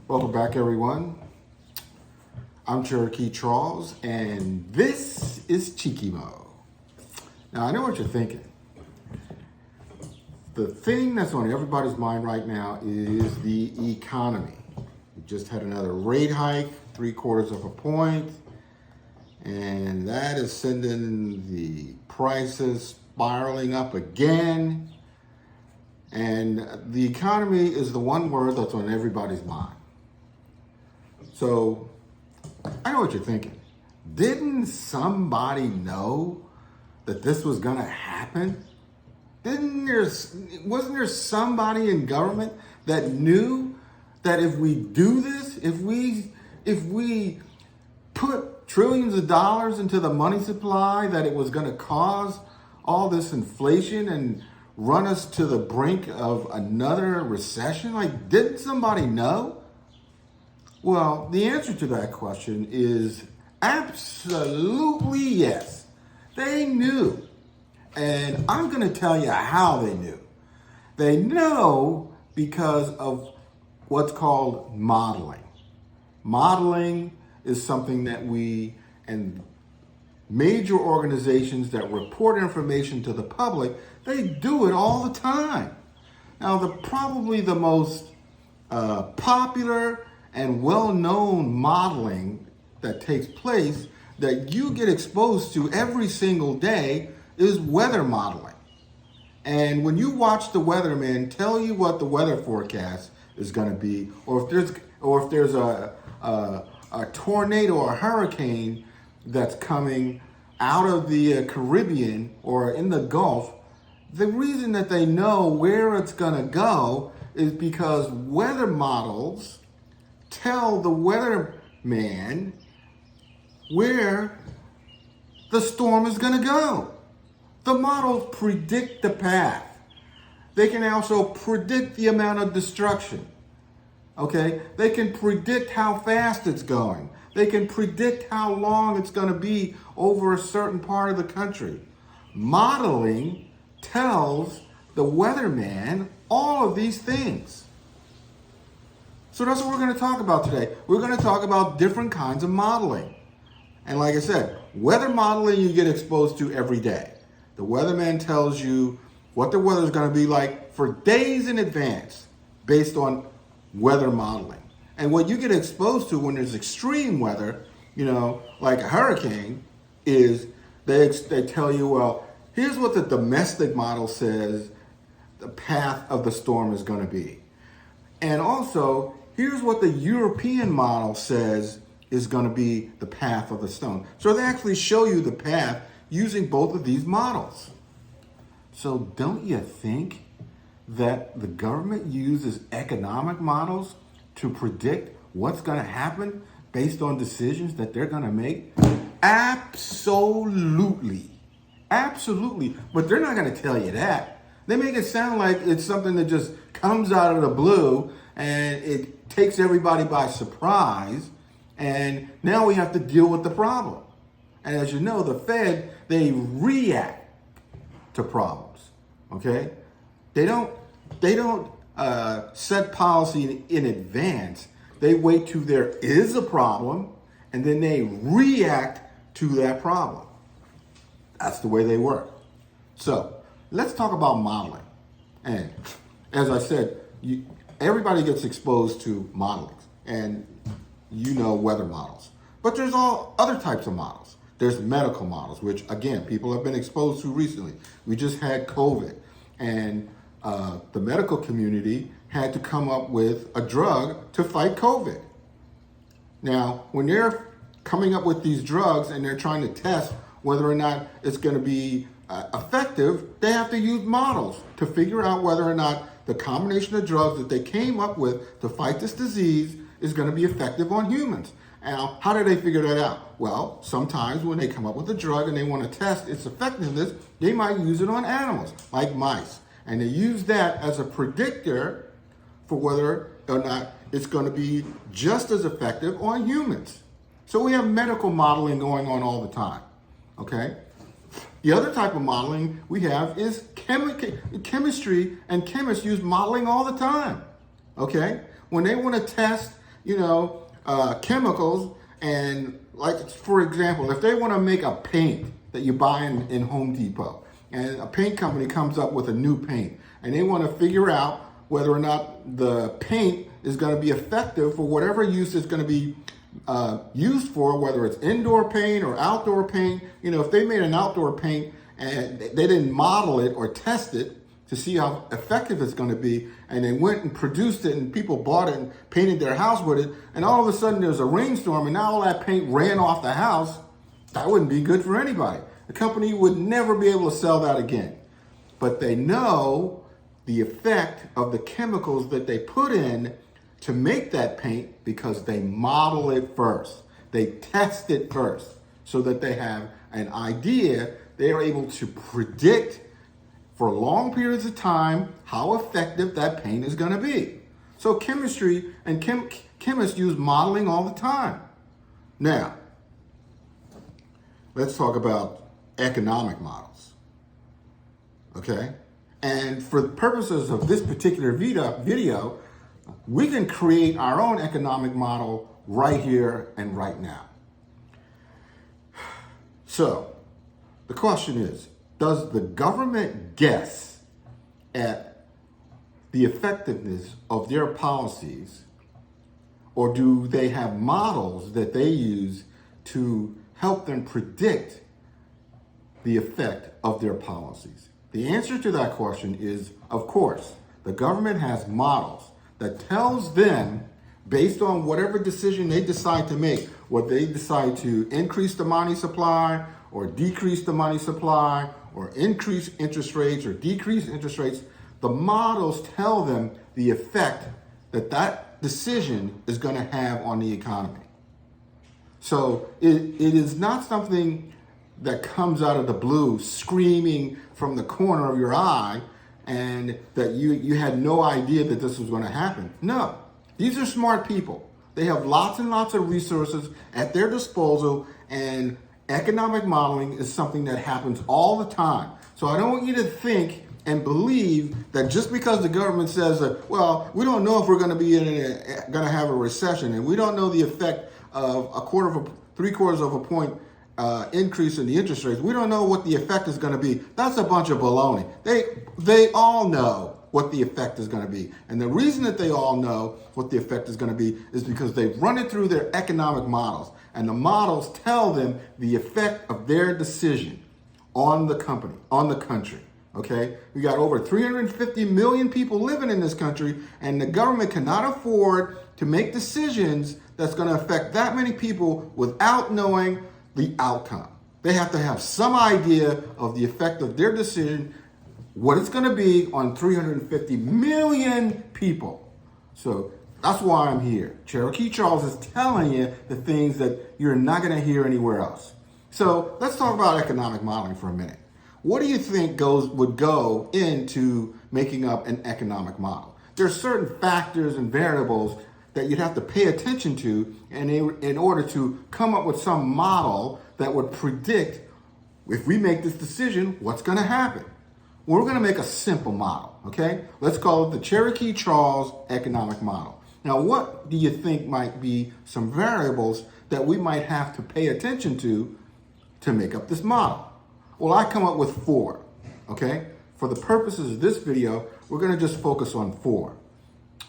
Welcome back, everyone. I'm Cherokee Charles, and this is Cheeky Mo. Now, I know what you're thinking. The thing that's on everybody's mind right now is the economy. We just had another rate hike, 3/4 of a point, and that is sending the prices spiraling up again. And the economy is the one word that's on everybody's mind. So, I know what you're thinking. Didn't somebody know that this was gonna happen? Wasn't there somebody in government that knew that if we do this, if we put trillions of dollars into the money supply, that it was gonna cause all this inflation and run us to the brink of another recession? Like, didn't somebody know? Well, the answer to that question is absolutely yes. They knew. And I'm going to tell you how they knew. They know because of what's called modeling. Modeling is something that we and major organizations that report information to the public, they do it all the time. Now, probably the most popular and well-known modeling that takes place that you get exposed to every single day is weather modeling. And when you watch the weatherman tell you what the weather forecast is going to be, or if there's a tornado or a hurricane that's coming out of the Caribbean or in the Gulf, the reason that they know where it's going to go is because weather models tell the weatherman where the storm is going to go. The models predict the path. They can also predict the amount of destruction. Okay? They can predict how fast it's going. They can predict how long it's going to be over a certain part of the country. Modeling tells the weatherman all of these things. So that's what we're going to talk about today. We're going to talk about different kinds of modeling. And like I said, weather modeling you get exposed to every day. The weatherman tells you what the weather is going to be like for days in advance based on weather modeling. And what you get exposed to when there's extreme weather, like a hurricane, is they tell you, well, here's what the domestic model says the path of the storm is going to be. And also, here's what the European model says is going to be the path of the storm. So they actually show you the path using both of these models. So don't you think that the government uses economic models to predict what's going to happen based on decisions that they're going to make? Absolutely. Absolutely. But they're not going to tell you that. They make it sound like it's something that just comes out of the blue and it takes everybody by surprise. And now we have to deal with the problem. And as you know, the Fed, they react to problems. Okay? They don't set policy in advance. They wait till there is a problem, and then they react to that problem. That's the way they work. So let's talk about modeling. And as I said, everybody gets exposed to modeling, and weather models. But there's all other types of models. There's medical models, which, again, people have been exposed to recently. We just had COVID, and the medical community had to come up with a drug to fight COVID. Now, when they're coming up with these drugs and they're trying to test whether or not it's going to be effective, they have to use models to figure out whether or not the combination of drugs that they came up with to fight this disease is going to be effective on humans. Now, how do they figure that out? Well, sometimes when they come up with a drug and they want to test its effectiveness, they might use it on animals, like mice. And they use that as a predictor for whether or not it's going to be just as effective on humans. So we have medical modeling going on all the time, okay? The other type of modeling we have is chemistry, and chemists use modeling all the time, okay? When they want to test, chemicals. And like, for example, if they want to make a paint that you buy in Home Depot, and a paint company comes up with a new paint, and they want to figure out whether or not the paint is going to be effective for whatever use it's going to be used for, whether it's indoor paint or outdoor paint. If they made an outdoor paint and they didn't model it or test it to see how effective it's going to be, and they went and produced it and people bought it and painted their house with it, and all of a sudden there's a rainstorm and now all that paint ran off the house, that wouldn't be good for anybody. The company would never be able to sell that again. But they know the effect of the chemicals that they put in to make that paint because they model it first. They test it first so that they have an idea. They are able to predict for long periods of time how effective that paint is going to be. So chemistry and chemists use modeling all the time. Now, let's talk about economic models. Okay? And for the purposes of this particular video, we can create our own economic model right here and right now. So, the question is, does the government guess at the effectiveness of their policies, or do they have models that they use to help them predict the effect of their policies? The answer to that question is, of course, the government has models that tells them, based on whatever decision they decide to make, whether they decide to increase the money supply or decrease the money supply, or increase interest rates or decrease interest rates, the models tell them the effect that that decision is going to have on the economy. So it is not something that comes out of the blue, screaming from the corner of your eye, and that you had no idea that this was going to happen. No, these are smart people. They have lots and lots of resources at their disposal, and economic modeling is something that happens all the time. So I don't want you to think and believe that just because the government says that, well, we don't know if we're going to be going to have a recession, and we don't know the effect of three-quarters of a point increase in the interest rates. We don't know what the effect is going to be. That's a bunch of baloney. They all know what the effect is going to be. And the reason that they all know what the effect is going to be is because they've run it through their economic models. And the models tell them the effect of their decision on the company, on the country. Okay? We got over 350 million people living in this country, and the government cannot afford to make decisions that's going to affect that many people without knowing the outcome. They have to have some idea of the effect of their decision, what it's going to be on 350 million people. So that's why I'm here. Cherokee Charles is telling you the things that you're not going to hear anywhere else. So let's talk about economic modeling for a minute. What do you think would go into making up an economic model? There are certain factors and variables that you'd have to pay attention to in order to come up with some model that would predict, if we make this decision, what's going to happen. We're going to make a simple model, okay? Let's call it the Cherokee Charles economic model. Now, what do you think might be some variables that we might have to pay attention to make up this model? Well, I come up with 4, okay? For the purposes of this video, we're going to just focus on 4.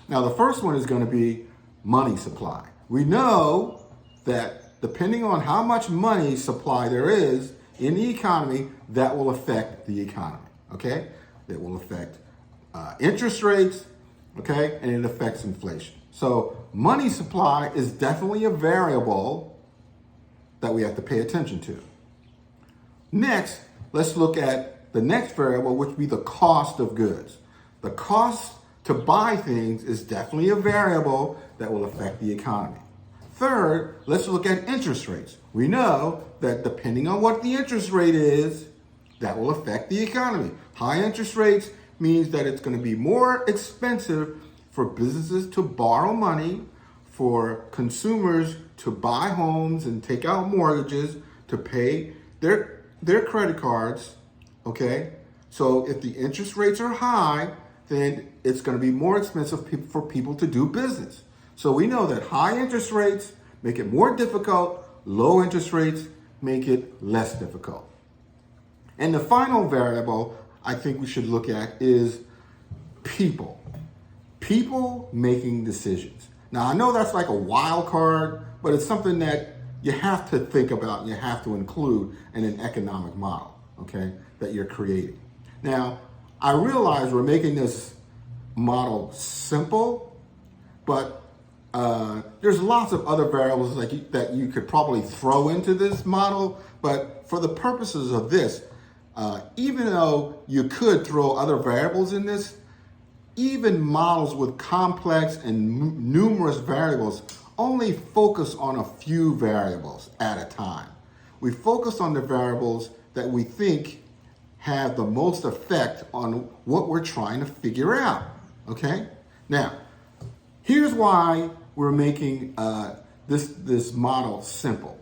Now, the first one is going to be money supply. We know that depending on how much money supply there is in the economy, that will affect the economy, okay? That will affect interest rates, okay? And it affects inflation. So money supply is definitely a variable that we have to pay attention to. Next, let's look at the next variable, which would be the cost of goods. The cost to buy things is definitely a variable that will affect the economy. Third, let's look at interest rates. We know that depending on what the interest rate is, that will affect the economy. High interest rates means that it's going to be more expensive for businesses to borrow money, for consumers to buy homes and take out mortgages, to pay their credit cards, okay? So if the interest rates are high, then it's going to be more expensive for people to do business. So we know that high interest rates make it more difficult, low interest rates make it less difficult. And the final variable I think we should look at is people. People making decisions. Now, I know that's like a wild card, but it's something that you have to think about and you have to include in an economic model, okay, that you're creating. Now, I realize we're making this model simple, but there's lots of other variables that you could probably throw into this model, but for the purposes of this, even though you could throw other variables in this, even models with complex and numerous variables only focus on a few variables at a time. We focus on the variables that we think have the most effect on what we're trying to figure out, okay? Now, here's why we're making this model simple.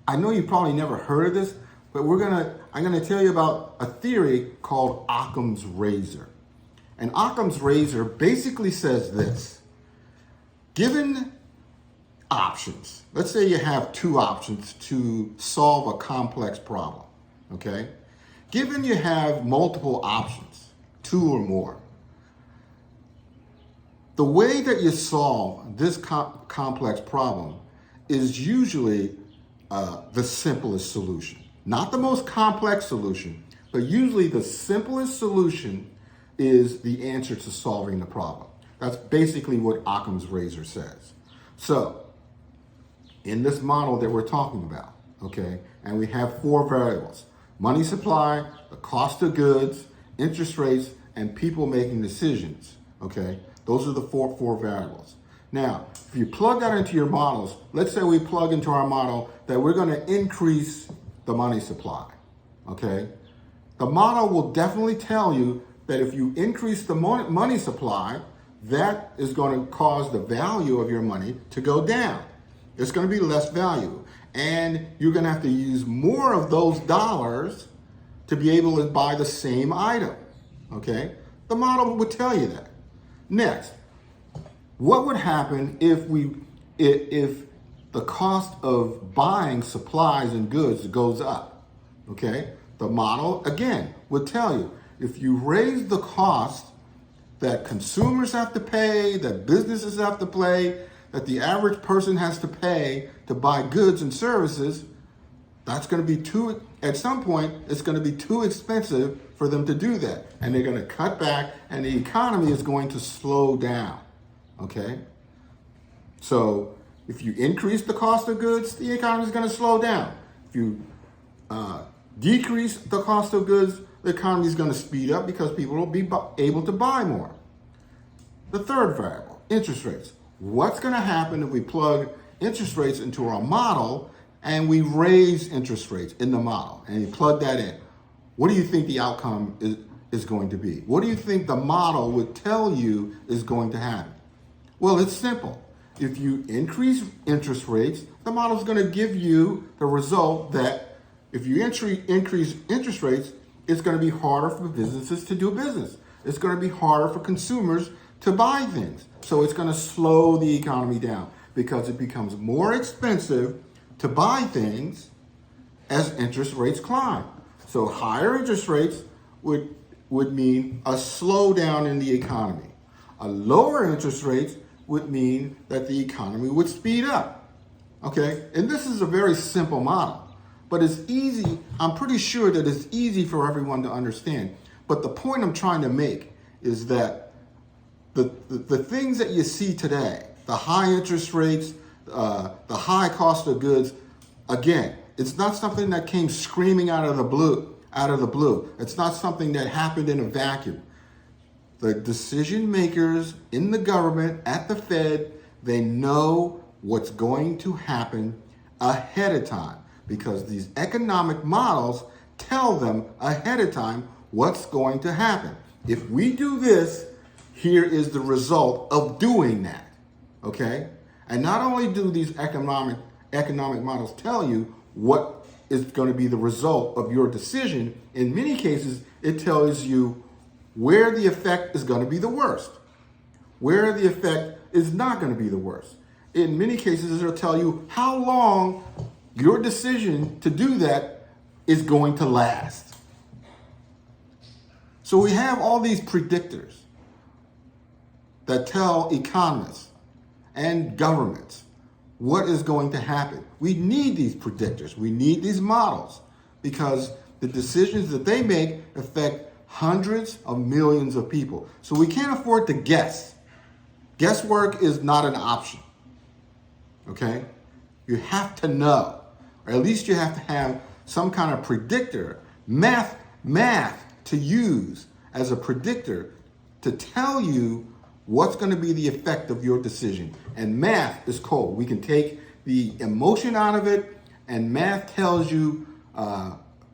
I know you probably never heard of this, but I'm gonna tell you about a theory called Occam's razor. And Occam's razor basically says this: given options, let's say you have two options to solve a complex problem, okay? Given you have multiple options, two or more, the way that you solve this complex problem is usually the simplest solution. Not the most complex solution, but usually the simplest solution is the answer to solving the problem. That's basically what Occam's razor says. So, in this model that we're talking about, okay, and we have four variables: money supply, the cost of goods, interest rates, and people making decisions, okay? Those are the four variables. Now, if you plug that into your models, let's say we plug into our model that we're gonna increase the money supply, okay? The model will definitely tell you that if you increase the money supply, that is going to cause the value of your money to go down. It's going to be less value. And you're going to have to use more of those dollars to be able to buy the same item, okay? The model would tell you that. Next, what would happen if the cost of buying supplies and goods goes up, okay? The model, again, would tell you, if you raise the cost that consumers have to pay, that businesses have to pay, that the average person has to pay to buy goods and services, that's going to be at some point, it's going to be too expensive for them to do that. And they're going to cut back and the economy is going to slow down, okay? So if you increase the cost of goods, the economy is going to slow down. If you decrease the cost of goods, the economy is going to speed up because people will be able to buy more. The third variable, interest rates. What's going to happen if we plug interest rates into our model and we raise interest rates in the model and you plug that in? What do you think the outcome is going to be? What do you think the model would tell you is going to happen? Well, it's simple. If you increase interest rates, the model is going to give you the result that if you increase interest rates, it's going to be harder for businesses to do business. It's going to be harder for consumers to buy things. So it's going to slow the economy down because it becomes more expensive to buy things as interest rates climb. So higher interest rates would mean a slowdown in the economy. A lower interest rates would mean that the economy would speed up. Okay? And this is a very simple model. But it's easy, I'm pretty sure that it's easy for everyone to understand. But the point I'm trying to make is that the things that you see today, the high interest rates, the high cost of goods, again, it's not something that came screaming out of the blue. It's not something that happened in a vacuum. The decision makers in the government, at the Fed, they know what's going to happen ahead of time, because these economic models tell them ahead of time what's going to happen. If we do this, here is the result of doing that, okay? And not only do these economic models tell you what is going to be the result of your decision, in many cases, it tells you where the effect is going to be the worst, where the effect is not going to be the worst. In many cases, it'll tell you how long your decision to do that is going to last. So we have all these predictors that tell economists and governments what is going to happen. We need these predictors. We need these models because the decisions that they make affect hundreds of millions of people. So we can't afford to guess. Guesswork is not an option. Okay? You have to know, or at least you have to have some kind of predictor, math to use as a predictor to tell you what's going to be the effect of your decision. And math is cold. We can take the emotion out of it, and math tells you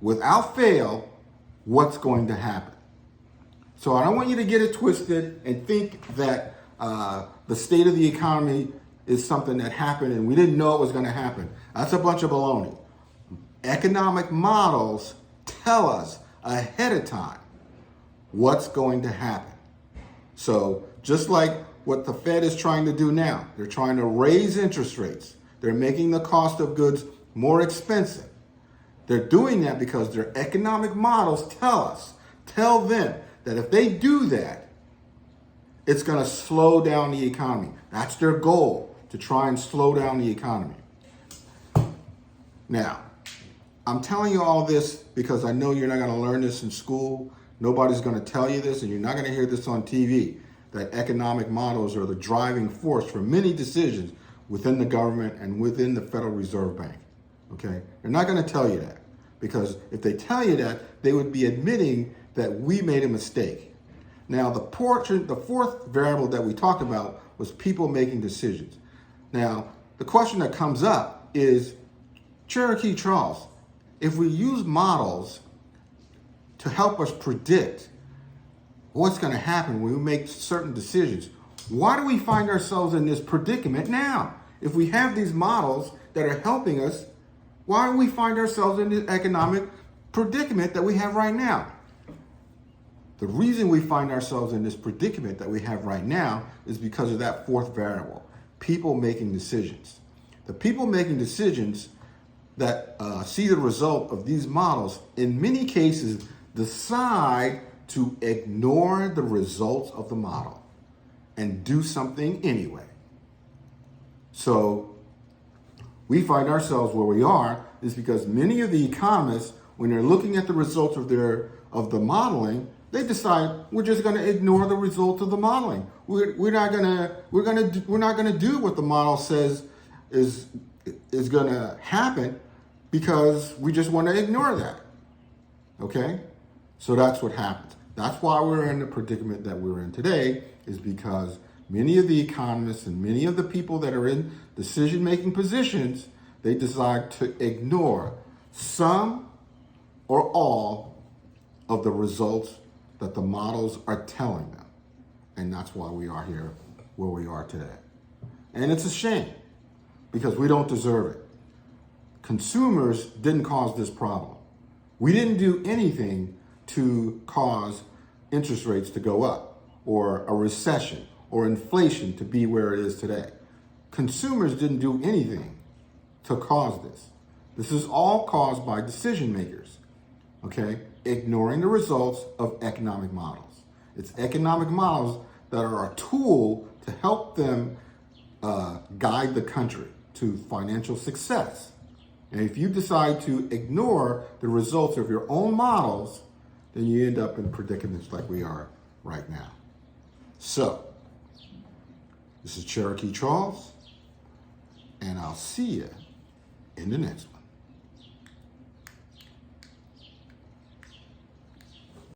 without fail what's going to happen. So I don't want you to get it twisted and think that the state of the economy is something that happened and we didn't know it was going to happen. That's a bunch of baloney. Economic models tell us ahead of time what's going to happen. So just like what the Fed is trying to do now, they're trying to raise interest rates. They're making the cost of goods more expensive. They're doing that because their economic models tell them that if they do that, it's going to slow down the economy. That's their goal, to try and slow down the economy. Now, I'm telling you all this because I know you're not going to learn this in school. Nobody's going to tell you this, and you're not going to hear this on TV, that economic models are the driving force for many decisions within the government and within the Federal Reserve Bank. Okay? They're not going to tell you that, because if they tell you that, they would be admitting that we made a mistake. Now, the fourth variable that we talked about was people making decisions. Now, the question that comes up is, Cherokee Charles, if we use models to help us predict what's going to happen when we make certain decisions, why do we find ourselves in this predicament now? If we have these models that are helping us, why do we find ourselves in this economic predicament that we have right now? The reason we find ourselves in this predicament that we have right now is because of that fourth variable, people making decisions. The people making decisions that see the result of these models, in many cases, decide to ignore the results of the model and do something anyway. So we find ourselves where we are is because many of the economists, when they're looking at the results of the modeling, they decide we're just going to ignore the results of the modeling. We're not going to do what the model says is going to happen because we just want to ignore that. Okay? So that's what happens. That's why we're in the predicament that we're in today, is because many of the economists and many of the people that are in decision-making positions, they decide to ignore some or all of the results that the models are telling them. And that's why we are here where we are today. And it's a shame because we don't deserve it. Consumers didn't cause this problem. We didn't do anything to cause interest rates to go up or a recession or inflation to be where it is today. Consumers didn't do anything to cause this. This is all caused by decision makers, okay? Ignoring the results of economic models. It's economic models that are a tool to help them guide the country to financial success. And if you decide to ignore the results of your own models, then you end up in predicaments like we are right now. So, this is Cherokee Charles, and I'll see you in the next one.